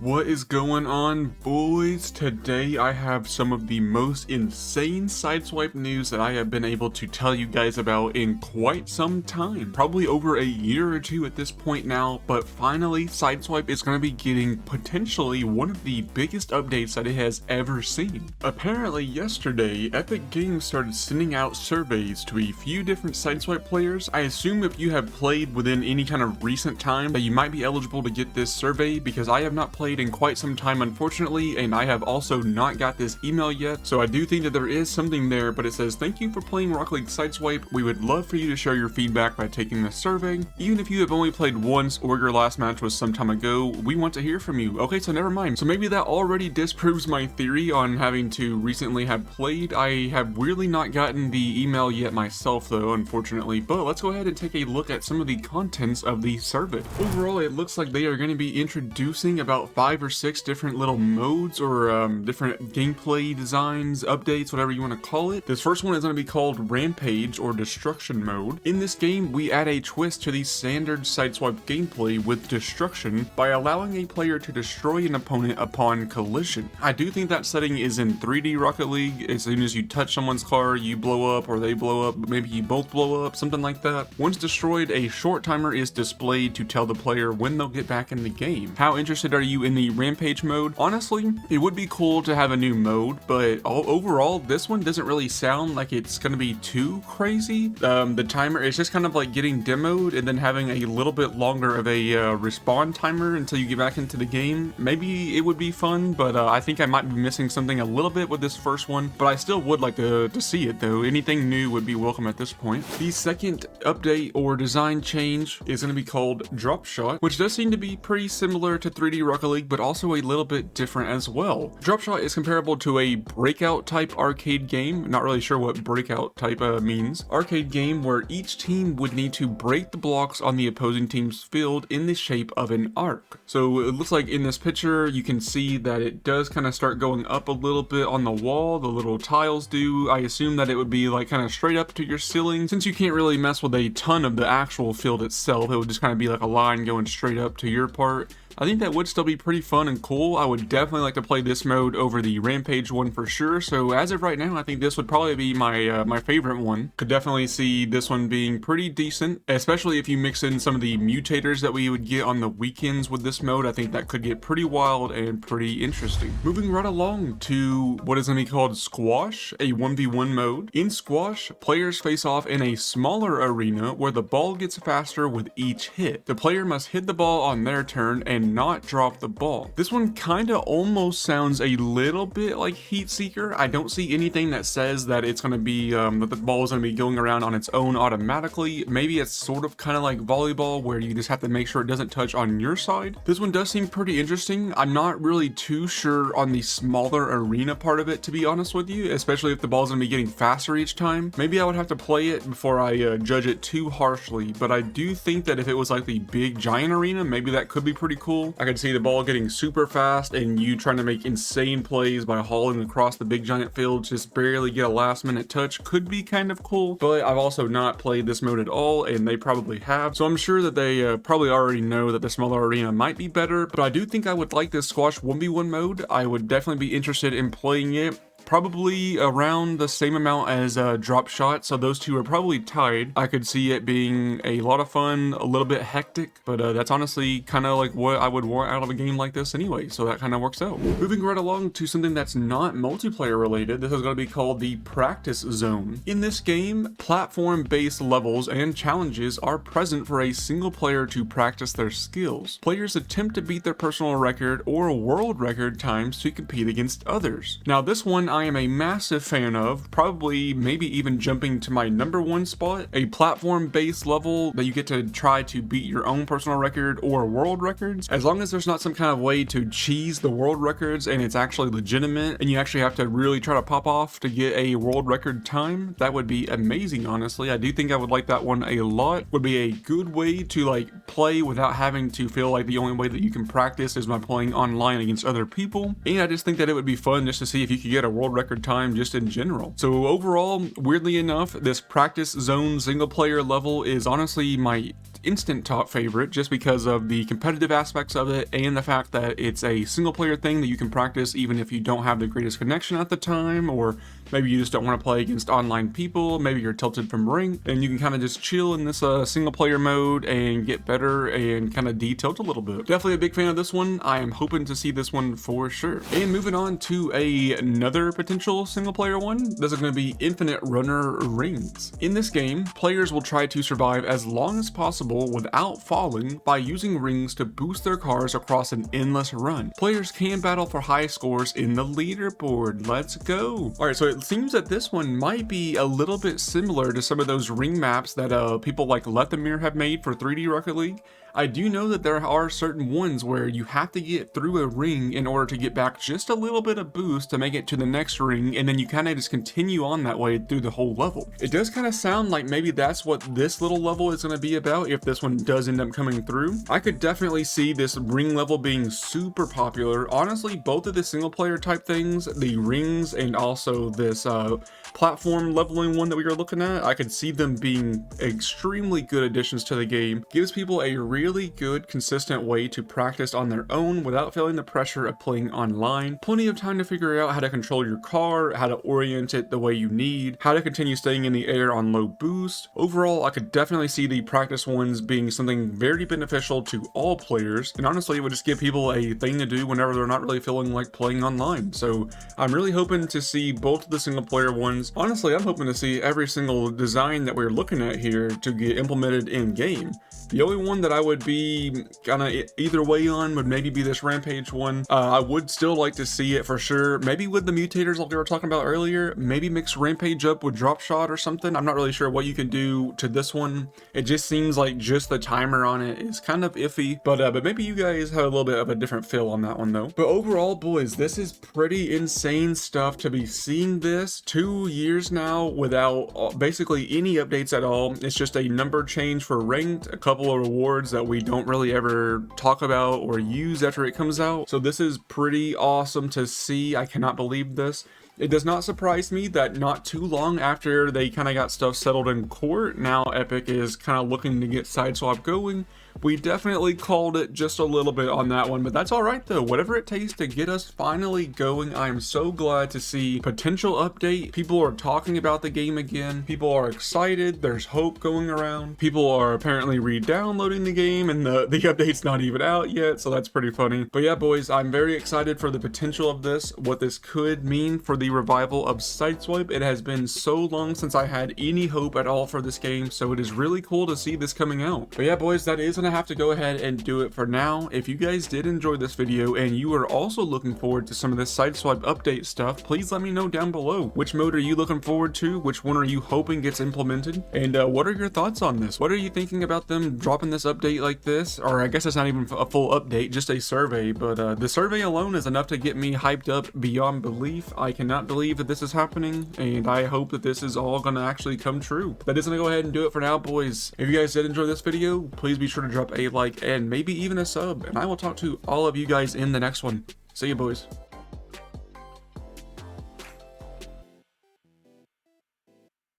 What is going on, boys? Today I have some of the most insane SideSwipe news that I have been able to tell you guys about in quite some time. Probably over a year or two at this point now, but finally SideSwipe is going to be getting potentially one of the biggest updates that it has ever seen. Apparently yesterday, Epic Games started sending out surveys to a few different SideSwipe players. I assume if you have played within any kind of recent time that you might be eligible to get this survey, because I have not played in quite some time unfortunately, and I have also not got this email yet, so I do think that there is something there. But it says, thank you for playing Rocket League SideSwipe. We would love for you to share your feedback by taking this survey. Even if you have only played once or your last match was some time ago, we want to hear from you. Okay, so never mind. So maybe that already disproves my theory on having to recently have played. I have really not gotten the email yet myself though, unfortunately, but let's go ahead and take a look at some of the contents of the survey. Overall, it looks like they are going to be introducing about 5 or 6 different little modes or different gameplay designs, updates, whatever you want to call it. This first one is going to be called Rampage or Destruction Mode. In this game, we add a twist to the standard SideSwipe gameplay with destruction by allowing a player to destroy an opponent upon collision. I do think that setting is in 3D Rocket League. As soon as you touch someone's car, you blow up or they blow up, maybe you both blow up, something like that. Once destroyed, a short timer is displayed to tell the player when they'll get back in the game. How interested are you in the Rampage mode? Honestly, it would be cool to have a new mode, but overall, this one doesn't really sound like it's going to be too crazy. The timer is just kind of like getting demoed and then having a little bit longer of a respawn timer until you get back into the game. Maybe it would be fun, but I think I might be missing something a little bit with this first one, but I still would like to see it though. Anything new would be welcome at this point. The second update or design change is going to be called Drop Shot, which does seem to be pretty similar to 3D Rocket League, but also a little bit different as well. Drop Shot is comparable to a breakout type arcade game. Not really sure what breakout type means. Arcade game where each team would need to break the blocks on the opposing team's field in the shape of an arc. So it looks like in this picture you can see that it does kind of start going up a little bit on the wall, the little tiles do. I assume that it would be like kind of straight up to your ceiling. Since you can't really mess with a ton of the actual field itself, it would just kind of be like a line going straight up to your part. I think that would still be pretty fun and cool. I would definitely like to play this mode over the Rampage one for sure. So as of right now, I think this would probably be my favorite one. Could definitely see this one being pretty decent, especially if you mix in some of the mutators that we would get on the weekends with this mode. I think that could get pretty wild and pretty interesting. Moving right along to what is going to be called Squash, a 1v1 mode. In Squash, players face off in a smaller arena where the ball gets faster with each hit. The player must hit the ball on their turn and not drop the ball. This one kind of almost sounds a little bit like Heat Seeker. I don't see anything that says that it's going to be that the ball is going to be going around on its own automatically. Maybe it's sort of kind of like volleyball where you just have to make sure it doesn't touch on your side. This one does seem pretty interesting. I'm not really too sure on the smaller arena part of it, to be honest with you, especially if the ball's going to be getting faster each time. Maybe I would have to play it before I judge it too harshly, but I do think that if it was like the big giant arena, maybe that could be pretty cool. I could see the ball getting super fast and you trying to make insane plays by hauling across the big giant field, just barely get a last minute touch. Could be kind of cool, but I've also not played this mode at all, and they probably have, so I'm sure that they probably already know that the smaller arena might be better. But I do think I would like this Squash 1v1 mode. I would definitely be interested in playing it. Probably around the same amount as Drop Shot, so those two are probably tied. I could see it being a lot of fun, a little bit hectic, but that's honestly kind of like what I would want out of a game like this anyway, so that kind of works out. Moving right along to something that's not multiplayer related, this is going to be called the Practice Zone. In this game, platform-based levels and challenges are present for a single player to practice their skills. Players attempt to beat their personal record or world record times to compete against others. Now this one I am a massive fan of, probably maybe even jumping to my #1 spot, a platform-based level that you get to try to beat your own personal record or world records. As long as there's not some kind of way to cheese the world records and it's actually legitimate and you actually have to really try to pop off to get a world record time, that would be amazing, honestly. I do think I would like that one a lot. Would be a good way to like play without having to feel like the only way that you can practice is by playing online against other people. And I just think that it would be fun just to see if you could get a world record time just in general. So overall, weirdly enough, this Practice Zone single player level is honestly my instant top favorite just because of the competitive aspects of it and the fact that it's a single player thing that you can practice even if you don't have the greatest connection at the time, or maybe you just don't want to play against online people, maybe you're tilted from rank, and you can kind of just chill in this single player mode and get better and kind of de-tilt a little bit. Definitely a big fan of this one. I am hoping to see this one for sure. And moving on to another potential single player one, this is going to be Infinite Runner Rings. In this game, players will try to survive as long as possible without falling by using rings to boost their cars across an endless run. Players can battle for high scores in the leaderboard. Let's go. Alright, so it seems that this one might be a little bit similar to some of those ring maps that people like Lethamyr have made for 3D Rocket League. I do know that there are certain ones where you have to get through a ring in order to get back just a little bit of boost to make it to the next ring, and then you kind of just continue on that way through the whole level. It does kind of sound like maybe that's what this little level is going to be about if this one does end up coming through. I could definitely see this ring level being super popular. Honestly, both of the single player type things, the rings and also this platform leveling one that we were looking at, I could see them being extremely good additions to the game. Gives people a really good consistent way to practice on their own without feeling the pressure of playing online. Plenty of time to figure out how to control your car, how to orient it the way you need, how to continue staying in the air on low boost. Overall, I could definitely see the practice ones being something very beneficial to all players, and honestly it would just give people a thing to do whenever they're not really feeling like playing online. So I'm really hoping to see both of the single player ones. Honestly, I'm hoping to see every single design that we're looking at here to get implemented in game. The only one that I would be kind of either way on would maybe be this Rampage one. I would still like to see it for sure. Maybe with the mutators like we were talking about earlier, maybe mix Rampage up with drop shot or something. I'm not really sure what you can do to this one. It just seems like just the timer on it is kind of iffy, but maybe you guys have a little bit of a different feel on that one though. But overall, boys, this is pretty insane stuff to be seeing this 2 years now without basically any updates at all. It's just a number change for ranked, a couple of rewards that we don't really ever talk about or use after it comes out. So this is pretty awesome to see. I cannot believe this. It does not surprise me that not too long after they kind of got stuff settled in court, now Epic is kind of looking to get SideSwipe going. We definitely called it just a little bit on that one, but that's all right though. Whatever it takes to get us finally going. I am so glad to see potential update. People are talking about the game again. People are excited. There's hope going around. People are apparently re-downloading the game, and the update's not even out yet, so that's pretty funny. But yeah, boys, I'm very excited for the potential of this, what this could mean for the revival of SideSwipe. It has been so long since I had any hope at all for this game, so it is really cool to see this coming out. But yeah, boys, that is gonna have to go ahead and do it for now. If you guys did enjoy this video and you are also looking forward to some of this SideSwipe update stuff, please let me know down below. Which mode are you looking forward to? Which one are you hoping gets implemented? And what are your thoughts on this? What are you thinking about them dropping this update like this? Or I guess it's not even a full update, just a survey, but the survey alone is enough to get me hyped up beyond belief. I cannot believe that this is happening, and I hope that this is all gonna actually come true. That is gonna go ahead and do it for now, boys. If you guys did enjoy this video, please be sure to drop a like and maybe even a sub, and I will talk to all of you guys in the next one. See you, boys.